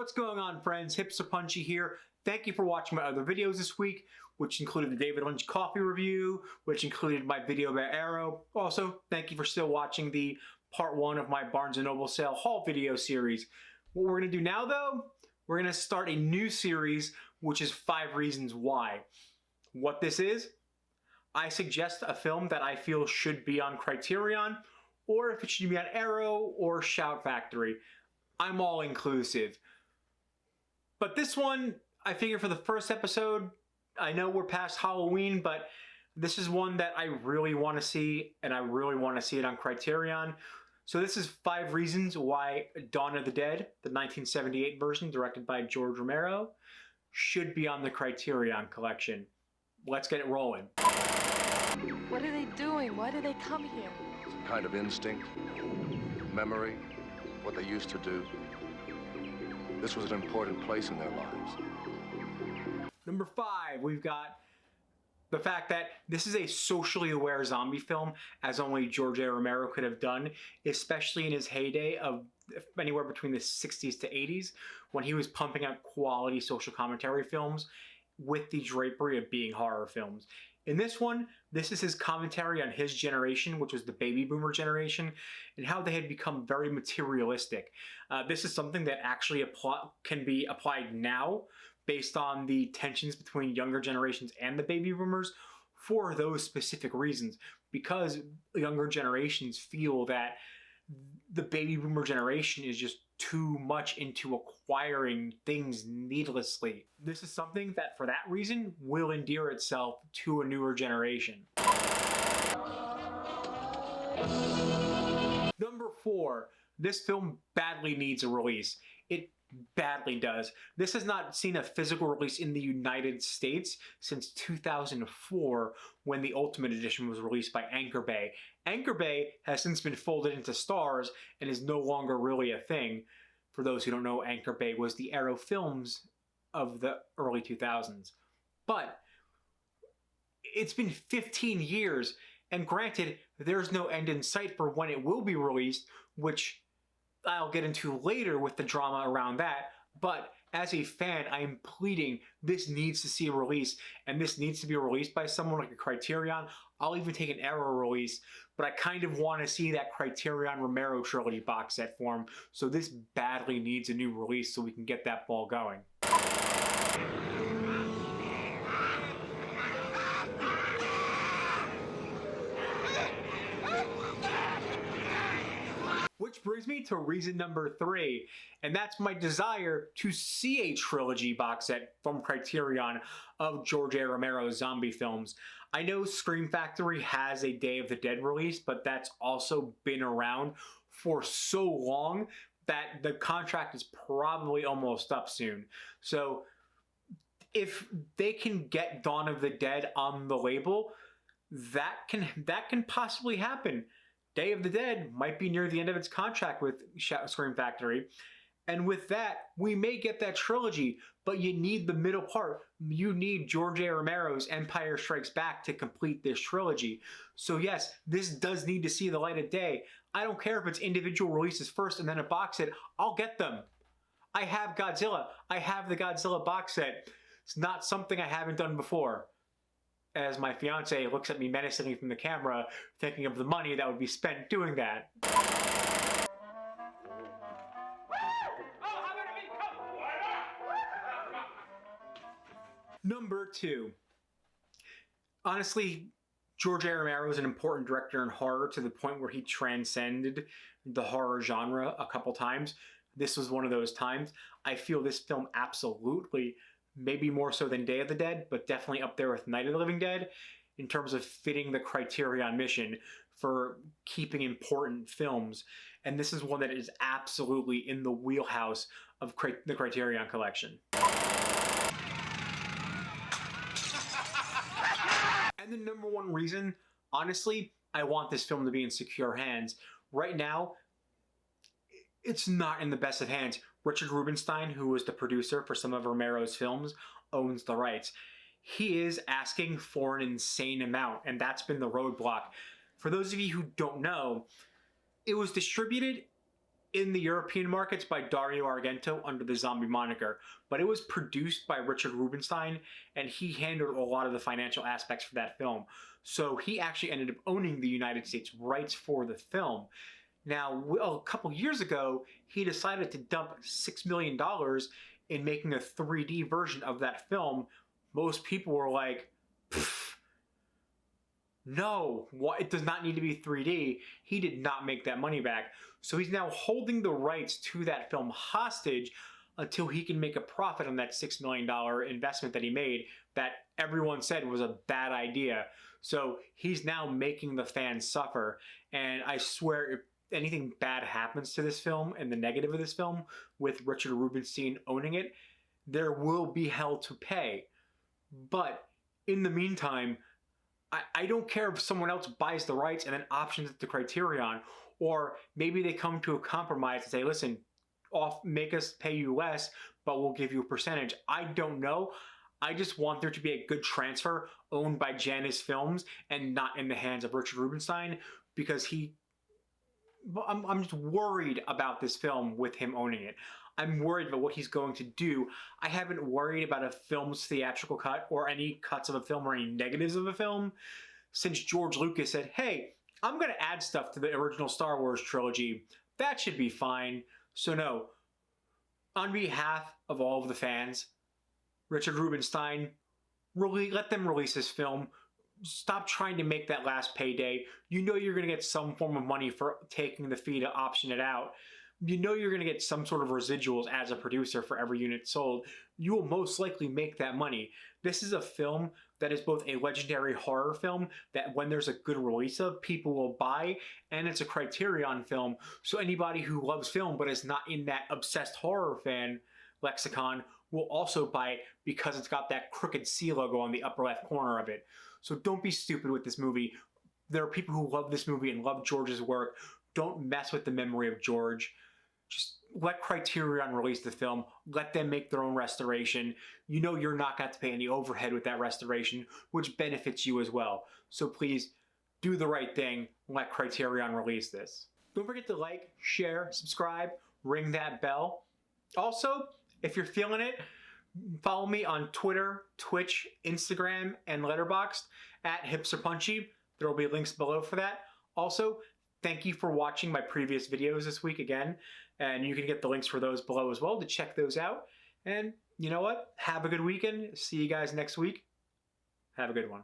What's going on, friends? Hipster Punchy here. Thank you for watching my other videos this week, which included the David Lynch coffee review, which included my video about Arrow. Also, thank you for still watching the part 1 of my Barnes & Noble sale haul video series. What we're going to do now, though, we're going to start a new series, which is 5 Reasons Why. What this is, I suggest a film that I feel should be on Criterion, or if it should be on Arrow or Shout Factory. I'm all inclusive. But this one, I figure for the first episode, I know we're past Halloween, but this is one that I really want to see, and I really want to see it on Criterion. So this is 5 Reasons Why Dawn of the Dead, the 1978 version directed by George Romero, should be on the Criterion collection. Let's get it rolling. What are they doing? Why do they come here? Some kind of instinct, memory, what they used to do. This was an important place in their lives. Number 5, we've got the fact that this is a socially aware zombie film, as only George A. Romero could have done, especially in his heyday of anywhere between the 60s to 80s, when he was pumping out quality social commentary films with the drapery of being horror films. In this one, this is his commentary on his generation, which was the baby boomer generation, and how they had become very materialistic. This is something that actually can be applied now based on the tensions between younger generations and the baby boomers for those specific reasons, because younger generations feel that the baby boomer generation is just too much into acquiring things needlessly. This is something that, for that reason, will endear itself to a newer generation. Number 4, this film badly needs a release. It badly does. This has not seen a physical release in the United States since 2004, when the Ultimate Edition was released by Anchor Bay. Anchor Bay has since been folded into Starz and is no longer really a thing. For those who don't know, Anchor Bay was the Arrow Films of the early 2000s. But it's been 15 years, and granted, there's no end in sight for when it will be released, which I'll get into later with the drama around that. But as a fan, I am pleading this needs to see a release, and this needs to be released by someone like a Criterion. I'll even take an Arrow release, but I kind of want to see that Criterion Romero trilogy box set form, so this badly needs a new release so we can get that ball going. Which brings me to reason number 3, and that's my desire to see a trilogy box set from Criterion of George A. Romero's zombie films. I know Scream Factory has a Day of the Dead release, but that's also been around for so long that the contract is probably almost up soon. So if they can get Dawn of the Dead on the label, that can possibly happen. Day of the Dead might be near the end of its contract with Scream Factory, and with that, we may get that trilogy, but you need the middle part. You need George A. Romero's Empire Strikes Back to complete this trilogy. So yes, this does need to see the light of day. I don't care if it's individual releases first and then a box set. I'll get them. I have Godzilla. I have the Godzilla box set. It's not something I haven't done before. As my fiance looks at me menacingly from the camera, thinking of the money that would be spent doing that. Number 2. Honestly, George A. Romero is an important director in horror to the point where he transcended the horror genre a couple times. This was one of those times. I feel this film absolutely, maybe more so than Day of the Dead, but definitely up there with Night of the Living Dead in terms of fitting the Criterion mission for keeping important films. And this is one that is absolutely in the wheelhouse of the Criterion collection. And the number 1 reason, honestly, I want this film to be in secure hands. Right now, it's not in the best of hands. Richard Rubinstein, who was the producer for some of Romero's films, owns the rights. He is asking for an insane amount, and that's been the roadblock. For those of you who don't know, it was distributed in the European markets by Dario Argento under the Zombie moniker, but it was produced by Richard Rubinstein, and he handled a lot of the financial aspects for that film. So he actually ended up owning the United States rights for the film. Now, a couple years ago, he decided to dump $6 million in making a 3D version of that film. Most people were like, no, it does not need to be 3D. He did not make that money back. So he's now holding the rights to that film hostage until he can make a profit on that $6 million investment that he made that everyone said was a bad idea. So he's now making the fans suffer. And I swear, if anything bad happens to this film and the negative of this film with Richard Rubinstein owning it, there will be hell to pay. But in the meantime, I don't care if someone else buys the rights and then options it to Criterion, or maybe they come to a compromise and say, listen, make us pay you less, but we'll give you a percentage. I don't know. I just want there to be a good transfer owned by Janus Films and not in the hands of Richard Rubinstein, because I'm just worried about this film with him owning it. I'm worried about what he's going to do. I haven't worried about a film's theatrical cut or any cuts of a film or any negatives of a film since George Lucas said, hey, I'm going to add stuff to the original Star Wars trilogy. That should be fine. So no, on behalf of all of the fans, Richard Rubinstein, let them release this film. Stop trying to make that last payday. You know you're going to get some form of money for taking the fee to option it out. You know you're going to get some sort of residuals as a producer for every unit sold. You will most likely make that money. This is a film that is both a legendary horror film that when there's a good release of, people will buy, and it's a Criterion film. So anybody who loves film but is not in that obsessed horror fan lexicon will also buy it because it's got that crooked C logo on the upper left corner of it. So don't be stupid with this movie. There are people who love this movie and love George's work. Don't mess with the memory of George. Just let Criterion release the film. Let them make their own restoration. You know you're not going to have to pay any overhead with that restoration, which benefits you as well. So please, do the right thing. Let Criterion release this. Don't forget to like, share, subscribe, ring that bell. Also, if you're feeling it, follow me on Twitter, Twitch, Instagram, and Letterboxd at hipsterpunchy. There will be links below for that. Also, thank you for watching my previous videos this week again, and you can get the links for those below as well to check those out. And you know what? Have a good weekend. See you guys next week. Have a good one.